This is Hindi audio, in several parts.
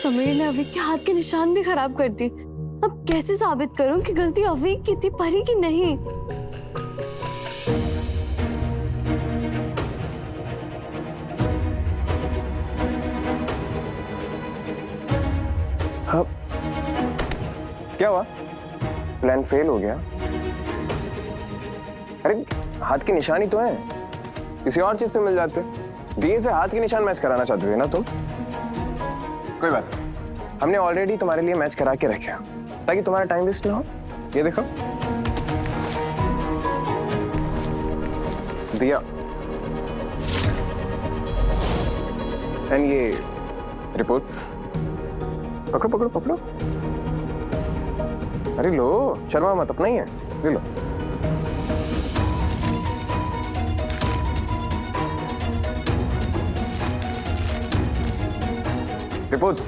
समीर ने अवीक के हाथ के निशान भी खराब कर दी। अब कैसे साबित करूं कि गलती अवीक की थी, परी की नहीं? हाँ, क्या हुआ? प्लान फेल हो गया? अरे हाथ की निशानी तो है, किसी और चीज से मिल जाते। दिए से हाथ के निशान मैच कराना चाहते थे ना तुम? कोई बात नहीं, हमने ऑलरेडी तुम्हारे लिए मैच करा के रखे ताकि तुम्हारा टाइम वेस्ट ना हो। ये देखो दिया, एंड ये रिपोर्ट्स। पकड़ो पकड़ो पकड़ो। अरे लो, शर्मा मत, अपना ही है, ले लो। रिपोर्ट्स,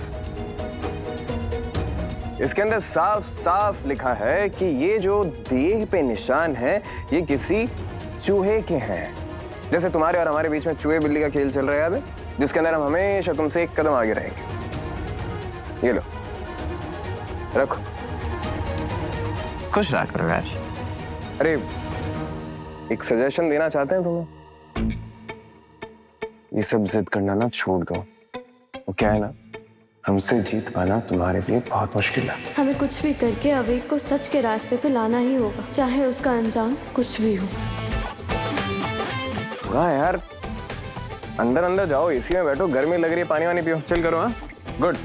इसके अंदर साफ साफ लिखा है कि ये जो दिए पे निशान है ये किसी चूहे के हैं। जैसे तुम्हारे और हमारे बीच में चूहे बिल्ली का खेल चल रहा है, याद है? जिसके अंदर हम हमेशा तुमसे एक कदम आगे रहेंगे। ये लो, रखो। खुश रहा करो यार। अरे एक सजेशन देना चाहते हैं तुम्हें, ये सब जिद करना ना छोड़ दो। वो क्या है ना, हमसे जीत पाना तुम्हारे लिए बहुत मुश्किल है। हमें कुछ भी करके अवीक को सच के रास्ते पे लाना ही होगा, चाहे उसका अंजाम कुछ भी हो। हाँ यार, अंदर अंदर जाओ, एसी में बैठो, गर्मी लग रही है, पानी वानी पियो, चिल करो। हाँ, गुड।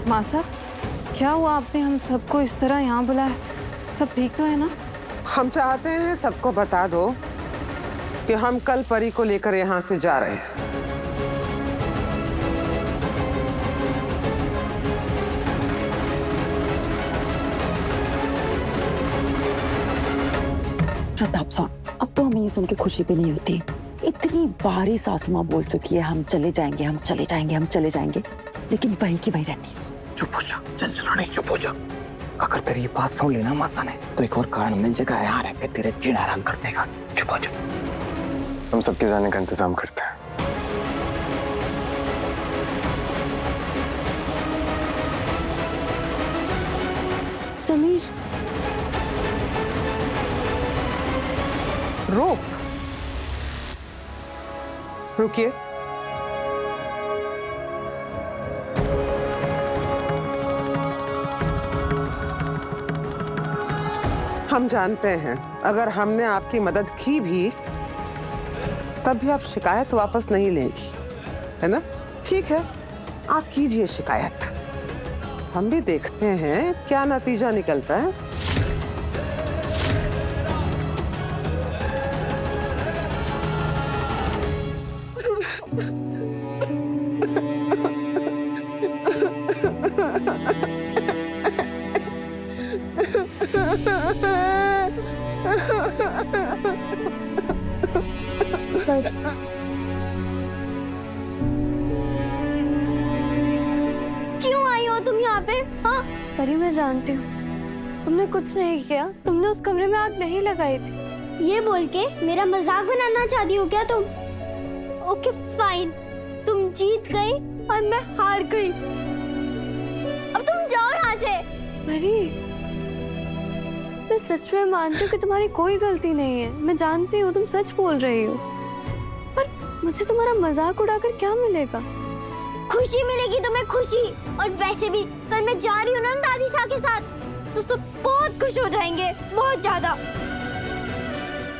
मासा, क्या हुआ? आपने हम सबको इस तरह यहाँ बुलाया? सब ठीक तो है ना? हम चाहते हैं सबको बता दो कि हम कल परी को लेकर यहाँ से जा रहे हैं। प्रताप साहब, अब तो हमें ये सुन के खुशी भी नहीं होती। इतनी बारी सासू माँ बोल चुकी है हम चले जाएंगे, हम चले जाएंगे, हम चले जाएंगे, लेकिन वही की वही रहती है। चुप हो जा, चल चलो, नहीं चुप हो जा। अगर तेरी ये बात सुन लेना मासा ने तो एक और कारण मिल जाएगा यहाँ रह के तेरे जीना आराम करने का। चुप हो जा। हम सबके जाने का इंतजाम करते हैं। समीर, रोक, रुकिए। हम जानते हैं अगर हमने आपकी मदद की भी तब भी आप शिकायत वापस नहीं लेंगी, है ना? ठीक है, आप कीजिए शिकायत, हम भी देखते हैं क्या नतीजा निकलता है। क्यों आई हो तुम यहाँ पे? हाँ परी, मैं जानती हूँ तुमने कुछ नहीं किया, तुमने उस कमरे में आग नहीं लगाई थी। ये बोल के मेरा मजाक बनाना चाहती हो क्या तुम? ओके फाइन, तुम जीत गई और मैं हार गई। अब तुम जाओ यहाँ से। परी, मैं सच में मानती हूँ कि तुम्हारी कोई गलती नहीं है। मैं जानती हूँ तुम सच बोल रही हो, पर मुझे तुम्हारा मजाक उड़ाकर क्या मिलेगा? खुशी मिलेगी तुम्हें, खुशी। और वैसे भी कल मैं जा रही हूँ ना दादी सा के साथ, तो सब बहुत खुश हो जाएंगे, बहुत ज्यादा।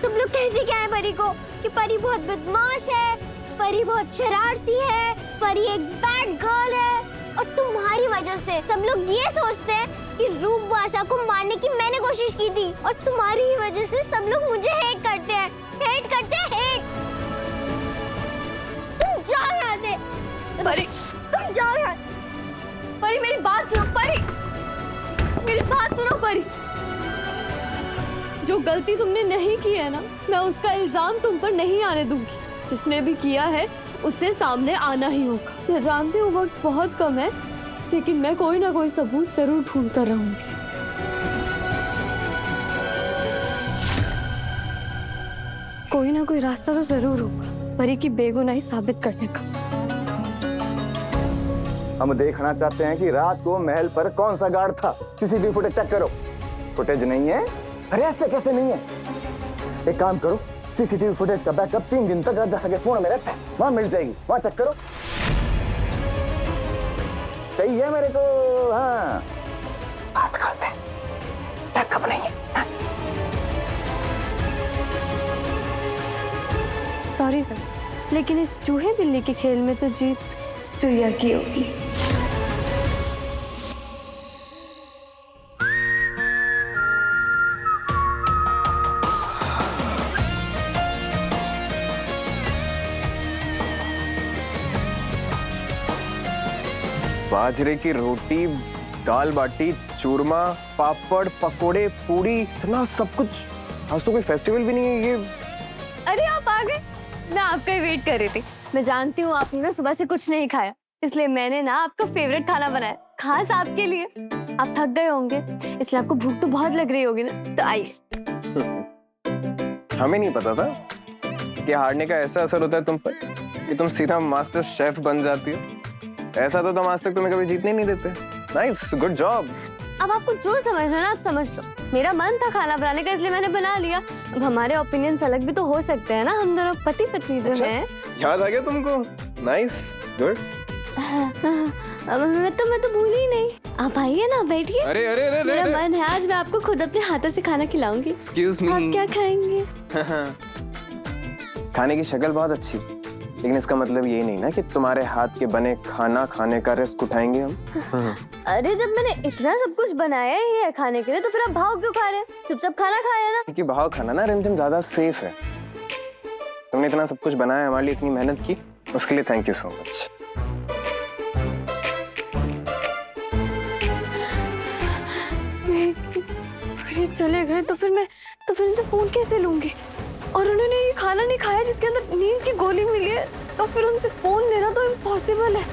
तुम लोग कहते क्या है परी को कि परी बहुत बदमाश है, परी बहुत शरारती है, परी एक बैड गर्ल है। और तुम्हारी वजह से सब लोग ये सोचते हैं कि रूपवासा को मारने की मैंने कोशिश की थी, और तुम्हारी ही वजह से सब लोग मुझे हेट करते हैं, हेट करते हैं, हेट। तुम जाओ यहाँ से परी, तुम जाओ यहाँ। परी मेरी बात सुनो, परी मेरी बात सुनो परी। जो गलती तुमने नहीं की है ना, मैं उसका इल्जाम तुम पर नहीं आने दूंगी। जिसने भी किया है उससे सामने आना ही होगा। मैं जानती हूँ वक्त बहुत कम है, लेकिन मैं कोई ना कोई सबूत जरूर ढूंढ कर रहूंगी। कोई ना कोई रास्ता तो जरूर होगा परी की बेगुनाही साबित करने का। हम देखना चाहते हैं कि रात को महल पर कौन सा गार्ड था। सीसीटीवी फुटेज चेक करो। फुटेज नहीं है? अरे ऐसे कैसे नहीं है? एक काम करो, सीसीटीवी फुटेज का बैकअप 3 दिन तक राजा के फोन में रहता है, वहां मिल जाएगी, वहां चेक करो। सही है मेरे को? हाँ, बात करते हैं। बैकअप नहीं है। सॉरी सर, लेकिन इस चूहे बिल्ली के खेल में तो जीत चुहिया की होगी। बाजरे की रोटी, दाल बाटी, चूरमा, पापड़, पकोड़े, पूरी, इतना सब कुछ। आज तो कोई फेस्टिवल भी नहीं है ये। अरे आप आ गए, मैं आपका ही वेट कर रही थी। मैं जानती हूँ आपने ना सुबह से कुछ नहीं खाया, इसलिए मैंने ना आपका फेवरेट खाना बनाया खास आपके लिए। आप थक गए होंगे, इसलिए आपको भूख तो बहुत लग रही होगी ना, तो आइए। हमें नहीं पता था कि हारने का ऐसा असर होता है तुम पर कि तुम सीधा मास्टर शेफ बन जाती हो। ऐसा तो तुम आज तक तुम्हें कभी जीतने नहीं देते। Nice, good job. अब आपको जो समझना है ना आप समझ लो। मेरा मन था खाना बनाने का, इसलिए मैंने बना लिया। अब हमारे ओपिनियंस अलग भी तो हो सकते हैं ना, हम दोनों पति पत्नी जो हैं। याद आ गया तुमको? Nice, good. मैं तो भूली ही नहीं। आप आइए ना, बैठिए। अरे अरे अरे मेरा मन है आज मैं आपको खुद अपने हाथों से खाना खिलाऊंगी। Excuse me. आप क्या खाएंगे? खाने की शक्ल बहुत अच्छी, लेकिन इसका मतलब ये नहीं ना कि तुम्हारे हाथ के बने खाना खाने का रिस्क उठाएंगे हम। अरे जब मैंने इतना सब कुछ बनाया ही है खाने के लिए, तो फिर आप भाव क्यों खा रहे हैं? चुपचाप खाना खाया ना। क्योंकि भाव खाना ना रिमझिम ज्यादा सेफ है। तुमने इतना सब कुछ बनाया, हमारे लिए इतनी मेहनत की, उसके लिए थैंक यू सो मच। अरे चले गए तो फिर इनसे फोन कैसे लूंगी? और उन्होंने ये खाना नहीं खाया जिसके अंदर नींद की गोली मिली है, तो फिर उनसे फोन लेना तो इम्पॉसिबल है।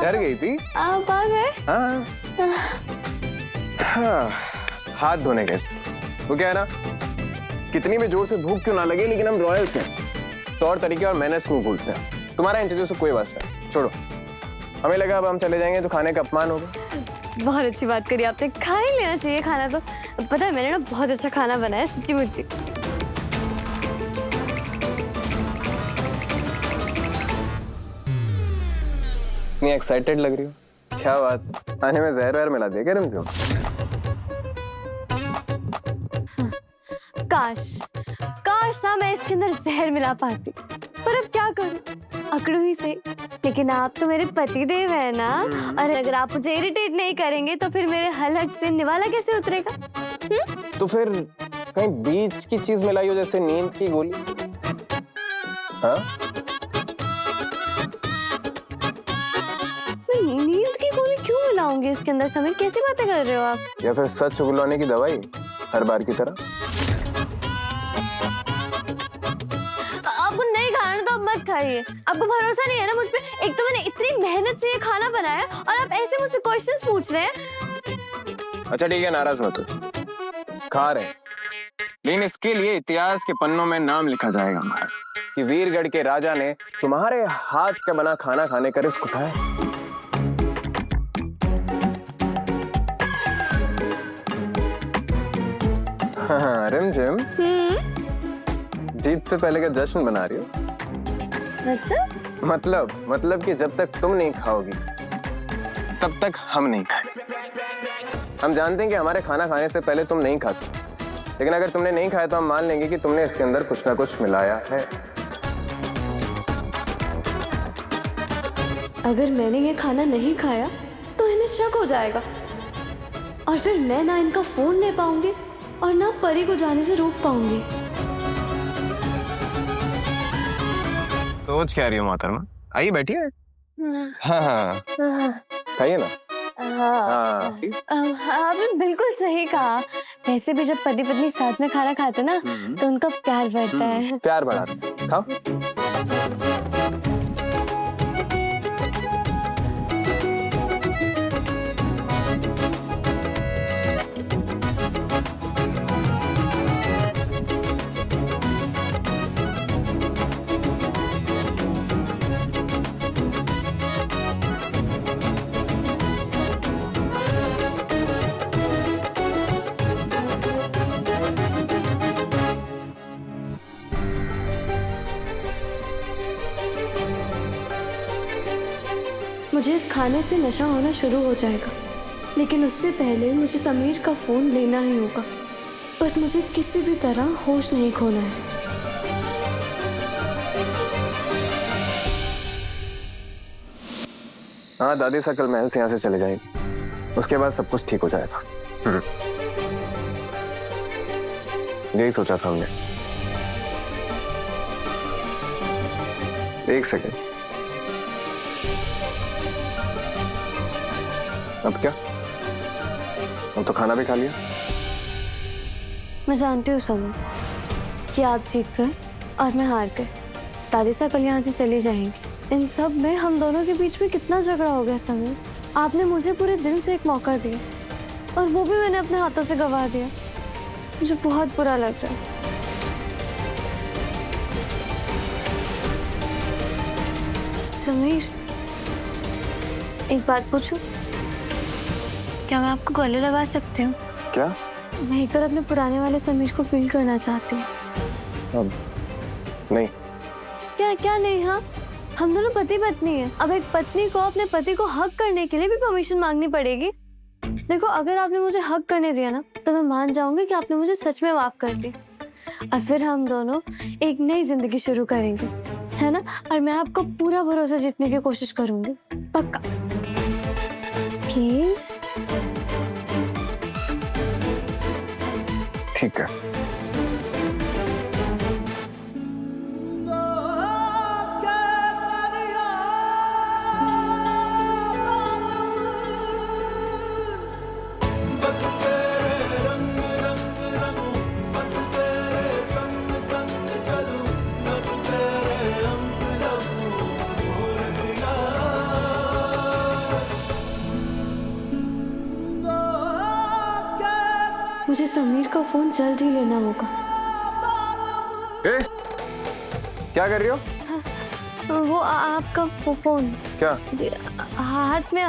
डर गई थी? आप आ गए? हाँ, हाथ धोने गए। वो क्या है ना, कितनी भी जोर से भूख क्यों ना लगे, लेकिन हम रॉयल्स हैं, तौर तरीके और मैनर्स नहीं भूलते हैं। तुम्हारा इंटरव्यू से कोई वास्ता है, छोड़ो। हमें लगा अब हम चले जाएंगे तो खाने का अपमान होगा। बहुत अच्छी बात करी आपने, खा ही लेना चाहिए खाना तो। पता है मैंने ना बहुत अच्छा खाना बनाया, सच्ची मुच्ची। इतनी एक्साइटेड लग रही हो, क्या बात? खाने में जहर वहर मिला दिया क्या तुमको? काश ना मैं इसके अंदर जहर मिला पाती, पर अब क्या करूं, अकड़ू ही सही। लेकिन आप तो मेरे पति देव है ना, और अगर आप मुझे इरिटेट नहीं करेंगे तो फिर मेरे हलक से निवाला कैसे उतरेगा? तो फिर कहीं बीच की चीज मिलाई हो, जैसे नींद की गोली? हाँ? मैं नींद की गोली क्यों मिलाऊंगी इसके अंदर? समीर कैसी बातें कर रहे हो आप? या फिर सच उगलवाने की दवाई, हर बार की तरह? आपको नहीं खाना तो आप मत खाइए। आपको भरोसा नहीं है ना मुझ पे? एक तो मैंने इतनी मेहनत से ये खाना बनाया और आप ऐसे मुझसे क्वेश्चंस पूछ रहे हैं। अच्छा ठीक है, नाराज मत हो, खा रहे हैं। लेकिन इसके लिए इतिहास के पन्नों में नाम लिखा जाएगा हमारा कि वीरगढ़ के राजा ने तुम्हारे हाथ का बना खाना खाने का रिस्क उठाया। हाँ, रिमझिम, जीत से पहले का जश्न मना रही हो? मतलब कि जब तक तुम नहीं खाओगी तब तक हम नहीं खाएंगे। हम जानते हैं कि हमारे खाना खाने से पहले तुम नहीं खाते, लेकिन अगर तुमने नहीं खाया तो हम मान लेंगे कि तुमने इसके अंदर कुछ ना कुछ मिलाया है। अगर मैंने ये खाना नहीं खाया तो इन्हें शक हो जाएगा, और फिर मैं ना इनका फोन ले पाऊंगी और ना परी को जाने से रोक पाऊंगी। सोच क्या रही हो मोहतरमा? आइए बैठिए। हाँ हाँ, खाइए ना। हाँ। आपने बिल्कुल सही कहा। वैसे भी जब पति पत्नी साथ में खाना खाते ना तो उनका प्यार बढ़ता है। प्यार बढ़ाते हैं। खाओ। मुझे इस खाने से नशा होना शुरू हो जाएगा, लेकिन उससे पहले मुझे समीर का फोन लेना ही होगा। बस मुझे किसी भी तरह होश नहीं खोना है। हाँ दादी सा कल महल से यहाँ से चले जाएगी, उसके बाद सब कुछ ठीक हो जाएगा। यही सोचा था हमने। एक सेकेंड, अब क्या? अब तो खाना भी खा लिया। मैं जानती हूँ समीर कि आप जीत गए और मैं हार गई। दादी सा कल यहाँ से चली जाएंगी। इन सब में हम दोनों के बीच में कितना झगड़ा हो गया समीर। आपने मुझे पूरे दिन से एक मौका दिया और वो भी मैंने अपने हाथों से गंवा दिया। मुझे बहुत बुरा लग रहा है। समीर, एक बात पूछूं? क्या मैं आपको गले लगा सकती हूँ? क्या? मैं एक बार अपने पुराने वाले समीर को फील करना चाहती हूँ। अब नहीं। क्या क्या नहीं? हाँ, हम दोनों पति पत्नी हैं। अब एक पत्नी को अपने पति को हक करने के लिए भी परमिशन मांगनी पड़ेगी। देखो, अगर आपने मुझे हक करने दिया ना तो मैं मान जाऊंगी कि आपने मुझे सच में माफ कर दी। और फिर हम दोनों एक नई जिंदगी शुरू करेंगे, है ना? और मैं आपको पूरा भरोसा जीतने की कोशिश करूंगी, पक्का। प्लीज। ठीक है। मुझे समीर का फोन जल्द ही लेना होगा। ए? क्या कर रही हो? वो आपका फोन क्या? हाथ में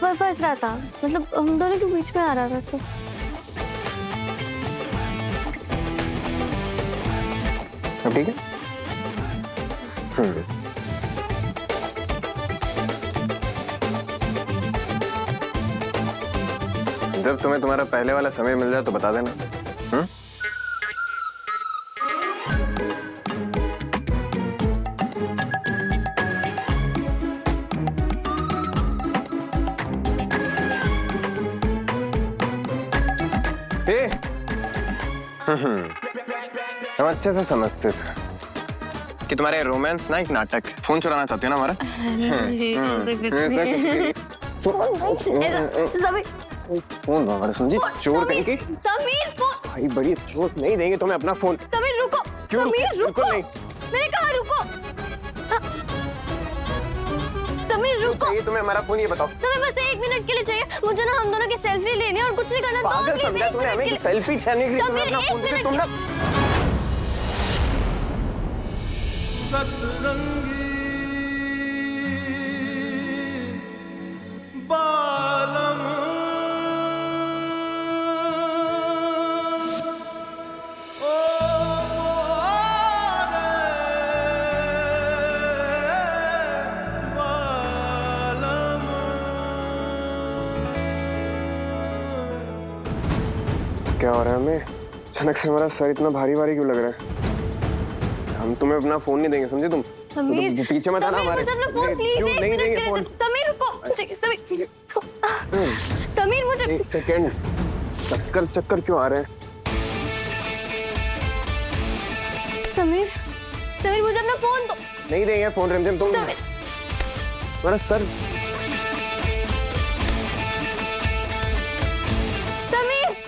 फंस रहा था, मतलब हम दोनों के बीच में आ रहा था तो। अब ठीक है? जब तुम्हें तुम्हारा पहले वाला समय मिल जाए तो बता देना। हम अच्छे से समझते थे कि तुम्हारे रोमांस ना एक नाटक है। फोन चुराना चाहती हो ना हमारा? फोन हमारे समझी चोर कहीं की। समीर भाई बड़ी चोट नहीं देंगे तुम्हें अपना फोन। समीर रुको। क्यों? समीर रुको। नहीं। मैंने कहा रुको। समीर रुको। ये तुम्हें हमारा फोन, ये बताओ। समीर बस 1 मिनट के लिए चाहिए मुझे ना, हम दोनों की सेल्फी लेनी है और कुछ नहीं करना। पागल समझा तूने हमें कि सेल्फी लेने के लिए तुम्हें अपना फोन दे। तुम ना सतरंगी बालम ओ बालम। क्या हो रहा है हमें? अचानक से हमारा सर इतना भारी भारी क्यों लग रहा है? हम तुम्हें अपना फोन नहीं देंगे, समझे तुम? समीर, तो पीछे मत आना हमारे। मुझे अपना फोन प्लीज, क्यों 1 नहीं मिनट देंगे के लिए फोन? दे। समीर रुको। समीर समीर मुझे 1 सेकेंड। चक्कर क्यों आ रहे हैं? समीर समीर मुझे अपना फोन दो। नहीं देंगे फोन रिमझिम। तुम समीर हमारा सर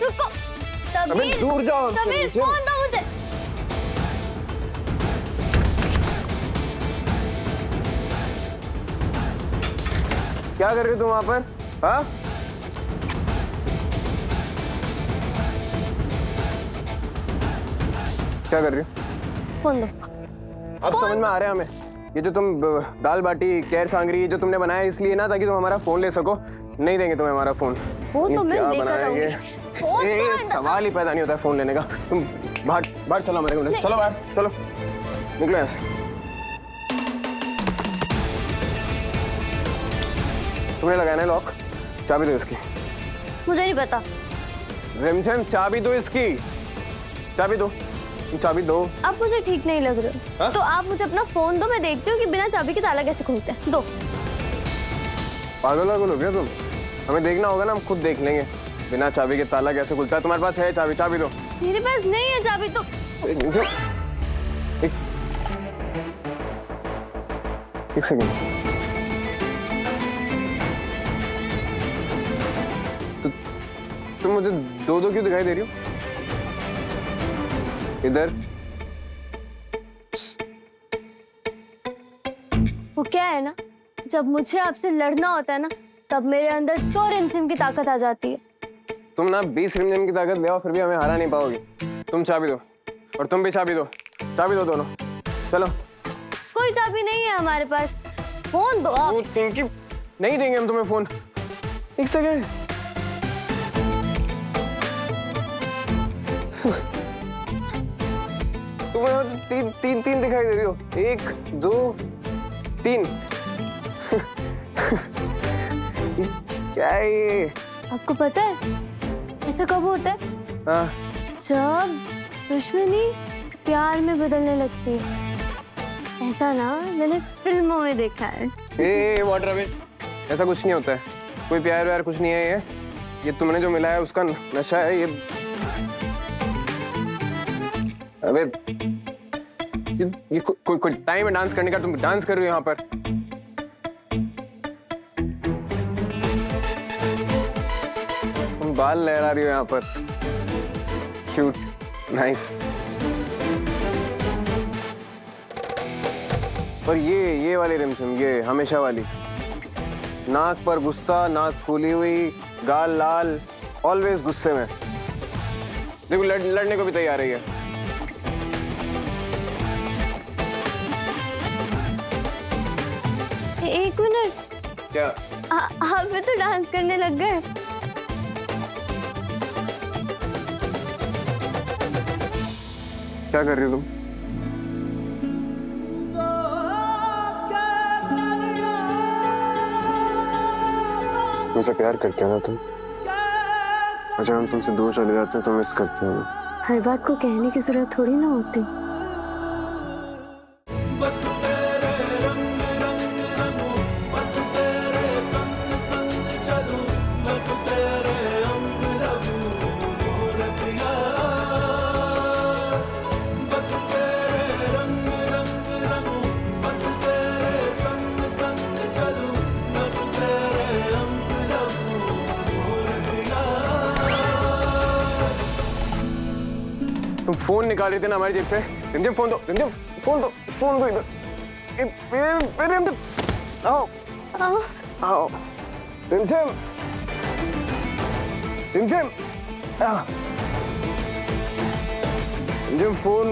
रुको समीर, दूर जाओ हमसे, समीर रिमझिम। फोन दो मुझे। क्या कर रही हो तुम वहां पर? हाँ? क्या कर रही हो? फोन दो। अब समझ में आ रहा है हमें। ये जो तुम दाल बाटी केर सांगरी जो तुमने बनाया इसलिए ना, ताकि तुम हमारा फोन ले सको। नहीं देंगे तुम्हें हमारा फोन। वो ये तो मैं क्या लेकर बनाया आऊंगी। ये? फोन ये तो है ना। सवाल ही पैदा नहीं होता है फोन लेने का। तुम बाहर चलो हमारे कमरे से। चलो बाहर, चलो निकलो यहाँ से। तुमने लगाया ना लॉक? चाबी दो इसकी। मुझे नहीं पता। रिमझिम चाबी दो इसकी, चाबी दो, चाबी दो। अब मुझे ठीक नहीं लग रहा। हाँ? तो आप मुझे अपना फोन दो, मैं देखती हूँ कि बिना चाबी के ताला कैसे खुलते हैं। दो। पागल वागल हो गया तुम? हमें देखना होगा ना, हम खुद देख लेंगे बिना चाबी के ताला कैसे खुलता है। तुम्हारे पास है चाबी? चाबी दो। मेरे पास नहीं है चाबी तो। एक सेकंड। तुम मुझे दो दो क्यों दिखाई दे रही हो? इधर वो क्या है ना, जब मुझे आपसे लड़ना होता है ना, तब मेरे अंदर तो रिमझिम की ताकत आ जाती है। तुम ना 20 रिमझिम की ताकत ले आओ, फिर भी हमें हरा नहीं पाओगे। तुम चाबी दो और तुम भी चाबी दो। चाबी दो दोनों। चलो। कोई चाबी नहीं है हमारे पास। फोन दो आप। नहीं देंगे हम तुम्हें फोन। एक सेकंड। तुम्हें तीन दिखाई दे रही हो। 1 2 3। क्या है ये? आपको पता है ऐसा कब होता है? हाँ। जब दुश्मनी प्यार में बदलने लगती है। ऐसा ना मैंने फिल्मों में देखा है। वाटर अवे, ऐसा कुछ नहीं होता है। कोई प्यार व्यार कुछ नहीं है। ये तुमने जो मिला है उसका नशा है ये। अबे ये कोई टाइम है डांस करने का? तुम डांस कर रही हो यहाँ पर। तुम बाल लहरा रही हो यहाँ पर। Cute, nice. और ये वाली रिमझिम, ये हमेशा वाली। नाक पर गुस्सा, नाक फूली हुई, गाल लाल, ऑलवेज गुस्से में। देखो लड़ने को भी तैयार है। एक मिनट, क्या? आप भी तो डांस करने लग गए। क्या कर रही हो तुम? मुझसे प्यार करते हो ना तुम? अच्छा हम तुमसे दूर चले जाते हैं तो मिस करते हो। हर बात को कहने की जरूरत थोड़ी ना होती। बस तेरे रंग रंग रंगूं, बस तेरे संग संग चलूं, बस तेरे अंग रंगूं रतिया। बस तेरे रंग रंग रंगूं, बस तेरे संग संग चलूं, बस तेरे अंग रंगूं रतिया। तुम फोन निकाल रहे थे ना हमारी जेब से। रिमझिम फोन दो, रिमझिम फोन दो, फोन दो इधर। रिमझिम आओ आओ। रिमझिम रिमझिम रिमझिम फोन।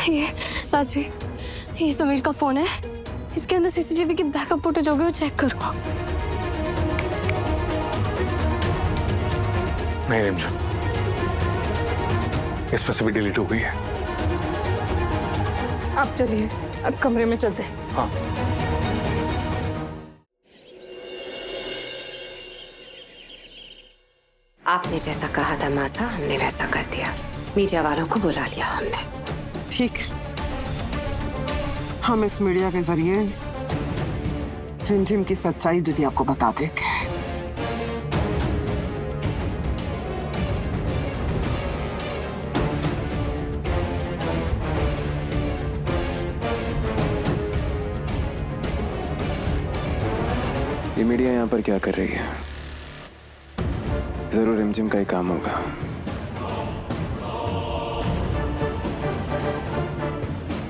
ये राजवी, ये समीर का फोन है। इसके अंदर सीसीटीवी की बैकअप फुटेज होगी, वो चेक करो। नहीं रिमझिम, इस पर से भी डिलीट हो गई है। आप चलिए, अब कमरे में चलते हैं। हाँ। आपने जैसा कहा था मासा, हमने वैसा कर दिया। मीडिया वालों को बुला लिया हमने। ठीक, हम इस मीडिया के जरिए रिमझिम की सच्चाई दुनिया को बता देंगे। ये मीडिया यहाँ पर क्या कर रही है? जरूर रिमझिम का ही काम होगा।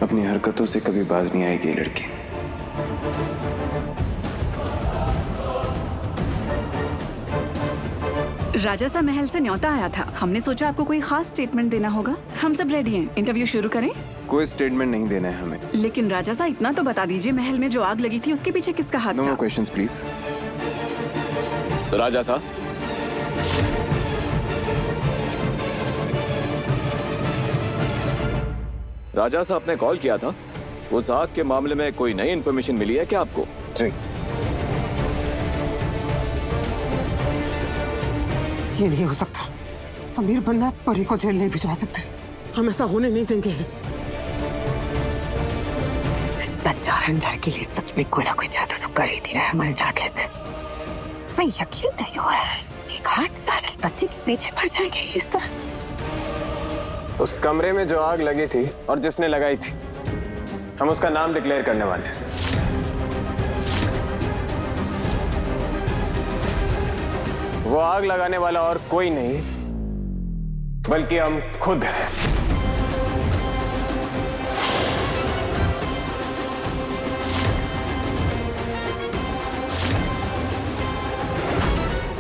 अपनी हरकतों से कभी बाज नहीं आएगी ये लड़की। राजासा महल से न्योता आया था। हमने सोचा आपको कोई खास स्टेटमेंट देना होगा। हम सब रेडी हैं। इंटरव्यू शुरू करें? कोई स्टेटमेंट नहीं देना है हमें। लेकिन राजासा इतना तो बता दीजिए, महल में जो आग लगी थी उसके पीछे किसका हाथ नो था? More questions please. राजासा, राजासा आपने कॉल किया था। उस आग के मामले में कोई नई इन्फॉर्मेशन मिली है क्या आपको? जी। ये नहीं हो सकता। समीर बंदा परी को जेल नहीं भिजवा सकते। हम ऐसा होने नहीं देंगे। इस बंजारन लड़के लिए सच में कोई ना कोई जादू तो कर ही दिया है हमारे लाडले पे। मैं यकीन नहीं हो रहा है, एक 8 साल के बच्चे के पीछे पड़ जाएंगे इस तरह। उस कमरे में जो आग लगी थी और जिसने लगाई थी, हम उसका नाम डिक्लेयर करने वाले हैं। वो आग लगाने वाला और कोई नहीं बल्कि हम खुद हैं।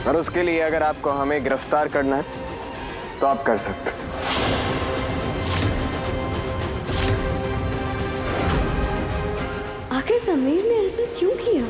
और उसके लिए अगर आपको हमें गिरफ्तार करना है तो आप कर सकते हैं। आखिर समीर ने ऐसा क्यों किया?